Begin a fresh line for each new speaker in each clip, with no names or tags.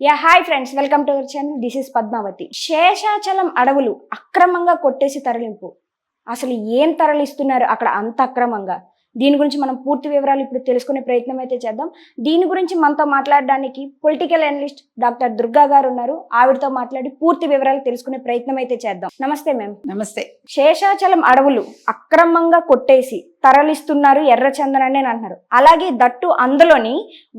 Hi friends, welcome to our channel. This is Padmavathi. Seshachalam అడవులు అక్రమంగా కొట్టేసి తరలింపు. అసలు ఏం తరలిస్తున్నారు అక్కడ అంత అక్రమంగా? దీని గురించి మనం పూర్తి వివరాలు ఇప్పుడు తెలుసుకునే ప్రయత్నం అయితే చేద్దాం. దీని గురించి మనతో మాట్లాడడానికి పొలిటికల్ అనలిస్ట్ డాక్టర్ దుర్గా గారు ఉన్నారు. ఆవిడతో మాట్లాడి పూర్తి వివరాలు తెలుసుకునే ప్రయత్నం అయితే చేద్దాం. నమస్తే మ్యామ్.
నమస్తే.
శేషాచలం అడవులు అక్రమంగా కొట్టేసి తరలిస్తున్నారు ఎర్రచందనాన్ని అని అంటున్నారు. అలాగే దట్టు అందులోని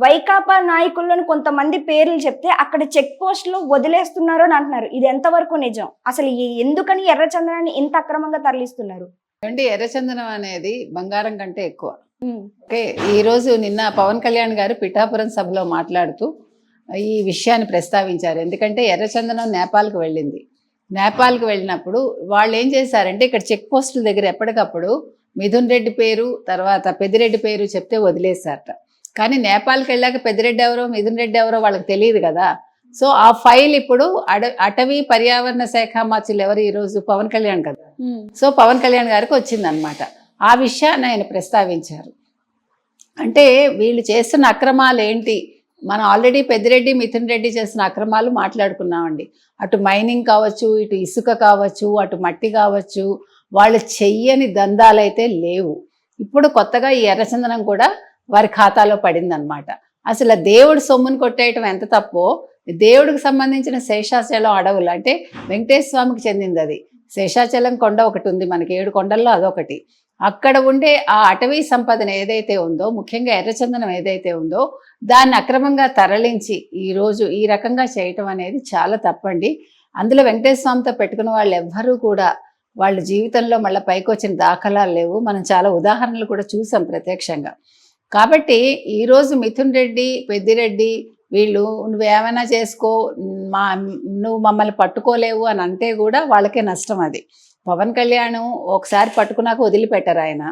వైకాపా నాయకులను కొంతమంది పేర్లు చెప్తే అక్కడ చెక్ పోస్ట్ లో వదిలేస్తున్నారు అని అంటున్నారు. ఇది ఎంతవరకు నిజం? అసలు ఎందుకని ఎర్రచందనాన్ని ఇంత అక్రమంగా తరలిస్తున్నారు?
అంటే ఎర్రచందనం అనేది బంగారం కంటే ఎక్కువ. ఓకే, ఈరోజు నిన్న పవన్ కళ్యాణ్ గారు పిఠాపురం సభలో మాట్లాడుతూ ఈ విషయాన్ని ప్రస్తావించారు. ఎందుకంటే ఎర్రచందనం నేపాల్కి వెళ్ళింది. నేపాల్కి వెళ్ళినప్పుడు వాళ్ళు ఏం చేశారంటే ఇక్కడ చెక్ పోస్టుల దగ్గర ఎప్పటికప్పుడు మిథున్ రెడ్డి పేరు తర్వాత పెద్దిరెడ్డి పేరు చెప్తే వదిలేశారట. కానీ నేపాల్కి వెళ్ళాక పెద్దిరెడ్డి ఎవరో మిథున్ రెడ్డి ఎవరో వాళ్ళకి తెలియదు కదా. సో ఆ ఫైల్ ఇప్పుడు అటవీ పర్యావరణ శాఖ మంత్రులు ఎవరు ఈరోజు పవన్ కళ్యాణ్ కదా. సో పవన్ కళ్యాణ్ గారికి వచ్చిందనమాట. ఆ విషయాన్ని ఆయన ప్రస్తావించారు. అంటే వీళ్ళు చేస్తున్న అక్రమాలు ఏంటి? మనం ఆల్రెడీ పెద్దిరెడ్డి మిథున్ రెడ్డి చేసిన అక్రమాలు మాట్లాడుకున్నామండి. అటు మైనింగ్ కావచ్చు, ఇటు ఇసుక కావచ్చు, అటు మట్టి కావచ్చు, వాళ్ళు చెయ్యని దందాలైతే లేవు. ఇప్పుడు కొత్తగా ఈ ఎర్రచందనం కూడా వారి ఖాతాలో పడిందనమాట. అసలు దేవుడు సొమ్మును కొట్టేయటం ఎంత తప్పో, దేవుడికి సంబంధించిన శేషాచలం అడవులు అంటే వెంకటేశ్వర స్వామికి చెందింది అది. శేషాచలం కొండ ఒకటి ఉంది మనకి, 7 కొండల్లో అదొకటి. అక్కడ ఉండే ఆ అటవీ సంపదన ఏదైతే ఉందో, ముఖ్యంగా ఎర్రచందనం ఏదైతే ఉందో, దాన్ని అక్రమంగా తరలించి ఈరోజు ఈ రకంగా చేయటం అనేది చాలా తప్పండి. అందులో వెంకటేశ్వర స్వామితో పెట్టుకున్న వాళ్ళు ఎవ్వరూ కూడా వాళ్ళ జీవితంలో మళ్ళీ పైకి వచ్చిన దాఖలాలు లేవు. మనం చాలా ఉదాహరణలు కూడా చూసాం ప్రత్యక్షంగా. కాబట్టి ఈరోజు మిథున్ రెడ్డి, పెద్దిరెడ్డి వీళ్ళు నువ్వేమైనా చేసుకో, నువ్వు మమ్మల్ని పట్టుకోలేవు అని అంటే కూడా వాళ్ళకే నష్టం. అది పవన్ కళ్యాణ్ ఒకసారి పట్టుకున్నాక వదిలిపెట్టారు ఆయన.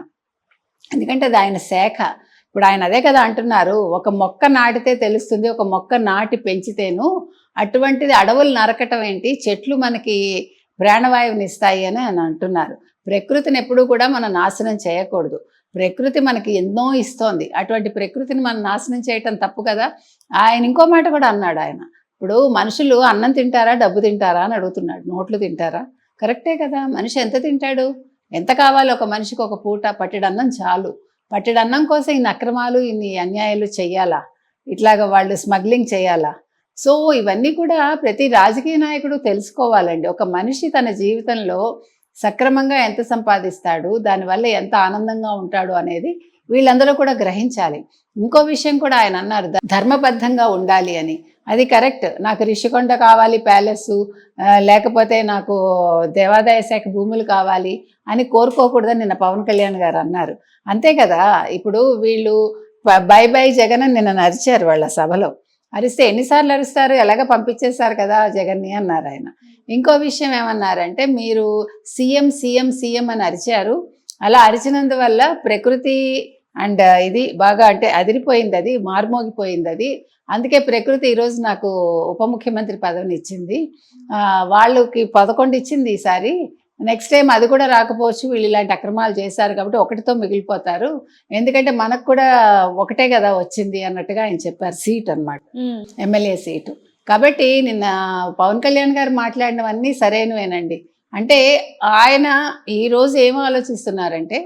ఎందుకంటే అది ఆయన శాఖ. ఇప్పుడు ఆయన అదే కదా అంటున్నారు, ఒక మొక్క నాటితే తెలుస్తుంది, ఒక మొక్క నాటి పెంచితేను. అటువంటిది అడవులు నరకటం ఏంటి? చెట్లు మనకి ప్రాణవాయువునిస్తాయి అని అంటున్నారు. ప్రకృతిని ఎప్పుడూ కూడా మనం నాశనం చేయకూడదు. ప్రకృతి మనకి ఎన్నో ఇస్తోంది. అటువంటి ప్రకృతిని మనం నాశనం చేయటం తప్పు కదా. ఆయన ఇంకో మాట కూడా అన్నాడు ఆయన. ఇప్పుడు మనుషులు అన్నం తింటారా, డబ్బు తింటారా అని అడుగుతున్నాడు. నోట్లు తింటారా? కరెక్టే కదా. మనిషి ఎంత తింటాడు? ఎంత కావాలి ఒక మనిషికి? ఒక పూట పట్టెడన్నం చాలు. పట్టెడన్నం కోసం ఇన్ని అక్రమాలు, ఇన్ని అన్యాయాలు చెయ్యాలా? ఇట్లాగా వాళ్ళు స్మగ్లింగ్ చేయాలా? సో ఇవన్నీ కూడా ప్రతి రాజకీయ నాయకుడు తెలుసుకోవాలండి. ఒక మనిషి తన జీవితంలో సక్రమంగా ఎంత సంపాదిస్తాడు, దానివల్ల ఎంత ఆనందంగా ఉంటాడు అనేది వీళ్ళందరూ కూడా గ్రహించాలి. ఇంకో విషయం కూడా ఆయన అన్నారు, ధర్మబద్ధంగా ఉండాలి అని. అది కరెక్ట్. నాకు రిషికొండ కావాలి ప్యాలెస్, లేకపోతే నాకు దేవాదాయ శాఖ భూములు కావాలి అని కోరుకోకూడదని నిన్న పవన్ కళ్యాణ్ గారు అన్నారు. అంతే కదా. ఇప్పుడు వీళ్ళు బై బై జగన్ అని నిన్న నరిచారు వాళ్ళ సభలో. అరిస్తే ఎన్నిసార్లు అరుస్తారు? ఎలాగ పంపించేశారు కదా జగన్ని అన్నారు ఆయన. ఇంకో విషయం ఏమన్నారంటే, మీరు సీఎం సీఎం సీఎం అని అరిచారు. అలా అరిచినందువల్ల ప్రకృతి అండ్ ఇది బాగా అంటే అదిరిపోయింది, అది మార్మోగిపోయింది అది. అందుకే ప్రకృతి ఈరోజు నాకు ఉప ముఖ్యమంత్రి పదవిని ఇచ్చింది. వాళ్ళకి 11 ఇచ్చింది ఈసారి. నెక్స్ట్ టైం అది కూడా రాకపోవచ్చు. వీళ్ళు ఇలాంటి అక్రమాలు చేశారు కాబట్టి 1తో మిగిలిపోతారు. ఎందుకంటే మనకు కూడా ఒకటే కదా వచ్చింది అన్నట్టుగా ఆయన చెప్పారు. సీట్ అనమాట, ఎమ్మెల్యే సీటు. కాబట్టి నిన్న పవన్ కళ్యాణ్ గారు మాట్లాడినవన్నీ సరైనవేనండి. అంటే ఆయన ఈరోజు ఏం ఆలోచిస్తున్నారంటే,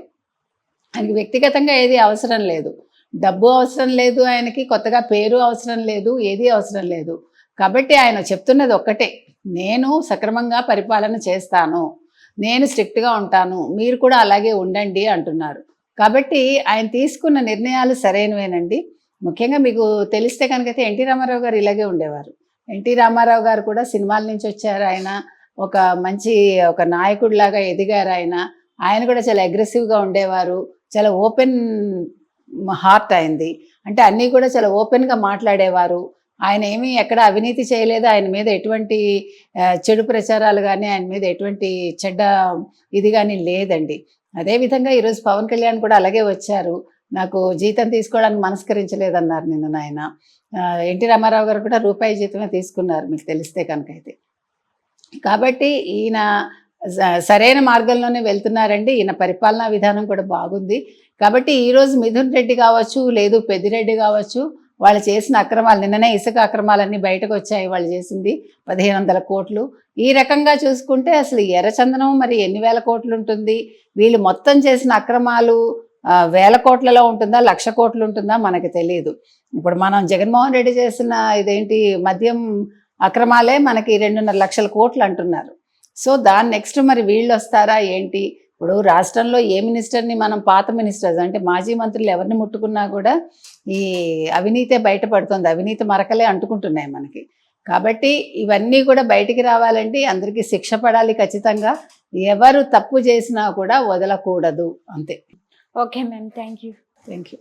ఆయనకి వ్యక్తిగతంగా ఏది అవసరం లేదు, డబ్బు అవసరం లేదు, ఆయనకి కొత్తగా పేరు అవసరం లేదు, ఏది అవసరం లేదు. కాబట్టి ఆయన చెప్తున్నది ఒక్కటే, నేను సక్రమంగా పరిపాలన చేస్తాను, నేను స్ట్రిక్ట్గా ఉంటాను, మీరు కూడా అలాగే ఉండండి అంటున్నారు. కాబట్టి ఆయన తీసుకున్న నిర్ణయాలు సరైనవేనండి. ముఖ్యంగా మీకు తెలిస్తే కనుకైతే ఎన్టీ రామారావు గారు ఇలాగే ఉండేవారు. ఎన్టీ రామారావు గారు కూడా సినిమాల నుంచి వచ్చారు. ఆయన ఒక మంచి ఒక నాయకుడిలాగా ఎదిగారు. ఆయన కూడా చాలా అగ్రెసివ్గా ఉండేవారు. చాలా ఓపెన్ హార్ట్ అయింది. అంటే అన్నీ కూడా చాలా ఓపెన్గా మాట్లాడేవారు. ఆయన ఏమీ ఎక్కడ అవినీతి చేయలేదు. ఆయన మీద ఎటువంటి చెడు ప్రచారాలు కానీ, ఆయన మీద ఎటువంటి చెడ్డ ఇది కానీ లేదండి. అదేవిధంగా ఈరోజు పవన్ కళ్యాణ్ కూడా అలాగే వచ్చారు. నాకు జీతం తీసుకోవడానికి మనస్కరించలేదన్నారు నిన్న ఆయన. ఎన్టీ రామారావు గారు కూడా రూపాయి జీతమే తీసుకున్నారు, మీకు తెలిస్తే కనుకైతే. కాబట్టి ఈయన సరైన మార్గంలోనే వెళ్తున్నారండి. ఈయన పరిపాలనా విధానం కూడా బాగుంది. కాబట్టి ఈరోజు మిథున్ రెడ్డి కావచ్చు, లేదు పెద్దిరెడ్డి కావచ్చు, వాళ్ళు చేసిన అక్రమాలు, నిన్ననే ఇసుక అక్రమాలన్నీ బయటకు వచ్చాయి, వాళ్ళు చేసింది 1500 కోట్లు. ఈ రకంగా చూసుకుంటే అసలు ఎర్రచందనం మరి ఎన్ని వేల కోట్లు ఉంటుంది, వీళ్ళు మొత్తం చేసిన అక్రమాలు వేల కోట్లలో ఉంటుందా, 1,00,000 కోట్లు ఉంటుందా మనకి తెలియదు. ఇప్పుడు మనం జగన్మోహన్ రెడ్డి చేసిన ఇదేంటి మద్యం అక్రమాలే మనకి 2.5 లక్షల కోట్లు అంటున్నారు. సో దాని నెక్స్ట్ మరి వీళ్ళు వస్తారా ఏంటి? ఇప్పుడు రాష్ట్రంలో ఏ మినిస్టర్ని మనం, పాత మినిస్టర్స్ అంటే మాజీ మంత్రులు ఎవరిని ముట్టుకున్నా కూడా ఈ అవినీతే బయటపడుతుంది, అవినీతి మరకలే అంటుకుంటున్నాయి మనకి. కాబట్టి ఇవన్నీ కూడా బయటికి రావాలంటే అందరికీ శిక్ష పడాలి ఖచ్చితంగా. ఎవరు తప్పు చేసినా కూడా వదలకూడదు, అంతే.
Okay ma'am, thank you.
Thank you.